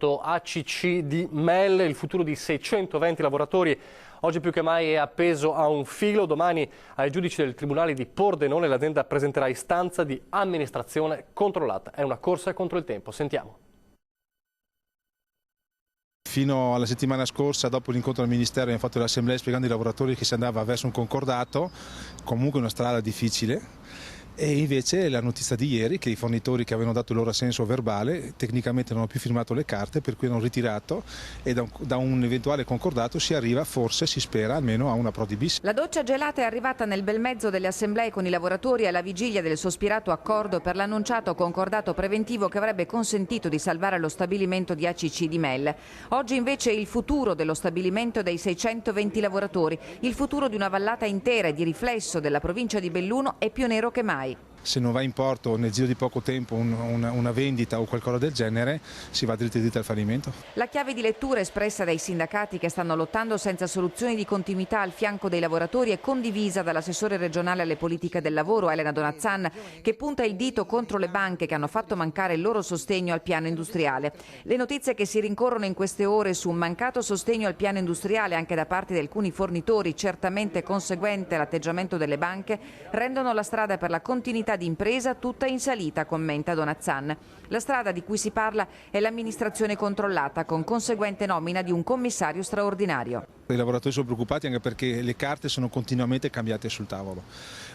ACC di Mel, il futuro di 620 lavoratori oggi più che mai è appeso a un filo. Domani ai giudici del Tribunale di Pordenone l'azienda presenterà istanza di amministrazione controllata. È una corsa contro il tempo. Sentiamo. Fino alla settimana scorsa, dopo l'incontro al Ministero, abbiamo fatto l'assemblea spiegando ai lavoratori che si andava verso un concordato, comunque una strada difficile. E invece la notizia di ieri che i fornitori che avevano dato il loro assenso verbale tecnicamente non hanno più firmato le carte, per cui hanno ritirato, e da un eventuale concordato si arriva, forse si spera, almeno a una Prodi bis. La doccia gelata è arrivata nel bel mezzo delle assemblee con i lavoratori alla vigilia del sospirato accordo per l'annunciato concordato preventivo che avrebbe consentito di salvare lo stabilimento di ACC di Mel. Oggi invece il futuro dello stabilimento dei 620 lavoratori, il futuro di una vallata intera e di riflesso della provincia di Belluno è più nero che mai. Se non va in porto nel giro di poco tempo una vendita o qualcosa del genere, si va dritti al fallimento. La chiave di lettura espressa dai sindacati che stanno lottando senza soluzioni di continuità al fianco dei lavoratori è condivisa dall'assessore regionale alle politiche del lavoro Elena Donazzan, che punta il dito contro le banche che hanno fatto mancare il loro sostegno al piano industriale. Le notizie che si rincorrono in queste ore su un mancato sostegno al piano industriale anche da parte di alcuni fornitori, certamente conseguente all'atteggiamento delle banche, rendono la strada per la continuità di impresa tutta in salita, commenta Donazzan. La strada di cui si parla è l'amministrazione controllata, con conseguente nomina di un commissario straordinario. I lavoratori sono preoccupati anche perché le carte sono continuamente cambiate sul tavolo.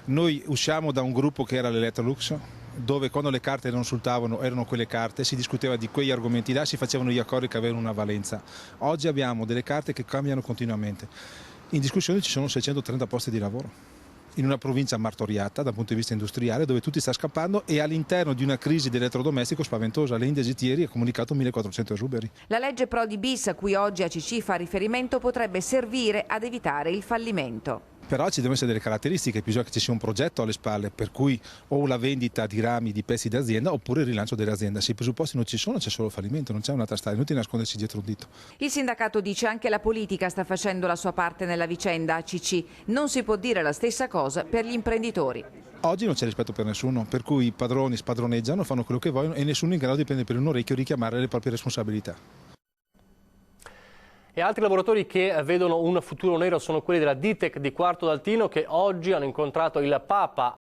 Noi usciamo da un gruppo che era l'Electrolux, dove quando le carte erano sul tavolo erano quelle carte, si discuteva di quegli argomenti là, si facevano gli accordi che avevano una valenza. Oggi abbiamo delle carte che cambiano continuamente. In discussione ci sono 630 posti di lavoro. In una provincia martoriata dal punto di vista industriale, dove tutti sta scappando, e all'interno di una crisi dell'elettrodomestico spaventosa. L'Indesit ieri ha comunicato 1400 esuberi. La legge Prodi bis a cui oggi ACC fa riferimento potrebbe servire ad evitare il fallimento. Però ci devono essere delle caratteristiche, bisogna che ci sia un progetto alle spalle, per cui o la vendita di rami, di pezzi d'azienda, oppure il rilancio dell'azienda. Se i presupposti non ci sono, c'è solo fallimento, non c'è un'altra strada, è inutile nascondersi dietro un dito. Il sindacato dice anche la politica sta facendo la sua parte nella vicenda ACC. Non si può dire la stessa cosa per gli imprenditori. Oggi non c'è rispetto per nessuno, per cui i padroni spadroneggiano, fanno quello che vogliono e nessuno è in grado di prendere per un orecchio e richiamare le proprie responsabilità. E altri lavoratori che vedono un futuro nero sono quelli della Ditec di Quarto d'Altino, che oggi hanno incontrato il Papa